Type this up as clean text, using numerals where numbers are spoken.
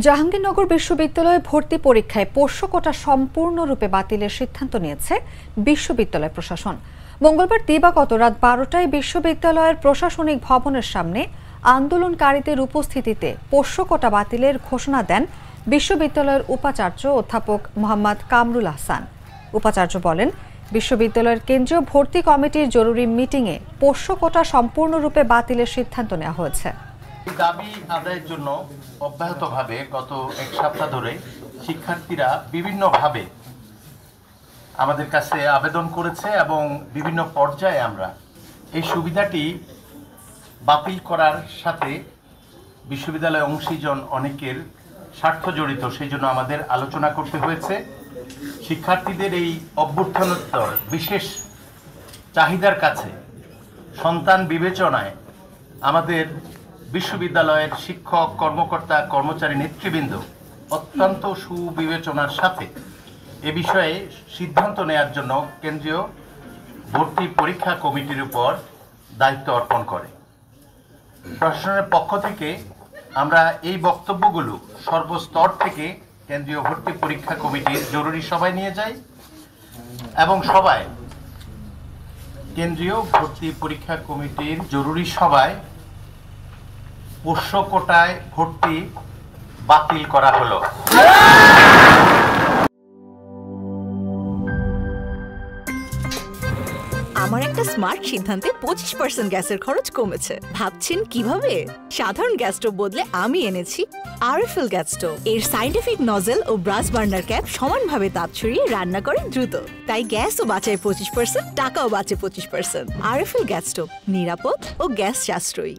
জাহাঙ্গীরনগর বিশ্ববিদ্যালয়ে ভর্তি পরীক্ষায় পোষ্য কোটা সম্পূর্ণরূপে বাতিলের সিদ্ধান্ত নিয়েছে বিশ্ববিদ্যালয় প্রশাসন। মঙ্গলবার দিবাগত রাত 12টায় বিশ্ববিদ্যালয়ের প্রশাসনিক ভবনের সামনে আন্দোলনকারীদের উপস্থিতিতে পোষ্য কোটা বাতিলের ঘোষণা দেন বিশ্ববিদ্যালয়ের উপাচার্য অধ্যাপক মোহাম্মদ কামরুল আহসান। উপাচার্য বলেন, বিশ্ববিদ্যালয়ের কেন্দ্রীয় ভর্তি কমিটির জরুরি মিটিংয়ে পোষ্য কোটা সম্পূর্ণরূপে বাতিলের সিদ্ধান্ত নেওয়া হয়েছে। দাবি আদায়ের জন্য অব্যাহতভাবে গত এক সপ্তাহ ধরে শিক্ষার্থীরা বিভিন্নভাবে আমাদের কাছে আবেদন করেছে এবং বিভিন্ন পর্যায়ে আমরা এই সুবিধাটি বাতিল করার সাথে বিশ্ববিদ্যালয়ে অংশীজন অনেকের স্বার্থ জড়িত, সেই জন্য আমাদের আলোচনা করতে হয়েছে। শিক্ষার্থীদের এই অভ্যুত্থানোত্তর বিশেষ চাহিদার কাছে সন্তান বিবেচনায় আমাদের বিশ্ববিদ্যালয়ের শিক্ষক, কর্মকর্তা, কর্মচারী, নেতৃবৃন্দ অত্যন্ত সুবিবেচনার সাথে এ বিষয়ে সিদ্ধান্ত নেওয়ার জন্য কেন্দ্রীয় ভর্তি পরীক্ষা কমিটির উপর দায়িত্ব অর্পণ করে। প্রশাসনের পক্ষ থেকে আমরা এই বক্তব্যগুলো সর্বস্তর থেকে কেন্দ্রীয় ভর্তি পরীক্ষা কমিটির জরুরি সভায় নিয়ে যাই এবং সভায় কেন্দ্রীয় ভর্তি পরীক্ষা কমিটির জরুরি সভায় পোষ্য কোটায় ভর্তি বাতিল করা হলো। আমার একটা স্মার্ট সিদ্ধান্তে 25% গ্যাসের খরচ কমেছে। ভাবছেন কিভাবে? সাধারণ গ্যাস স্টোভ বদলে আমি এনেছি আরএফএল গ্যাস স্টোভ। এর সাইন্টিফিক নজল ও ব্রাস বার্নার ক্যাপ সমানভাবে তাপ ছড়িয়ে রান্না করে দ্রুত, তাই গ্যাসও বাঁচায় 25%, টাকাও বাঁচে 25%। আরএফএল গ্যাস স্টোভ নিরাপদ ও গ্যাস সাশ্রয়ী।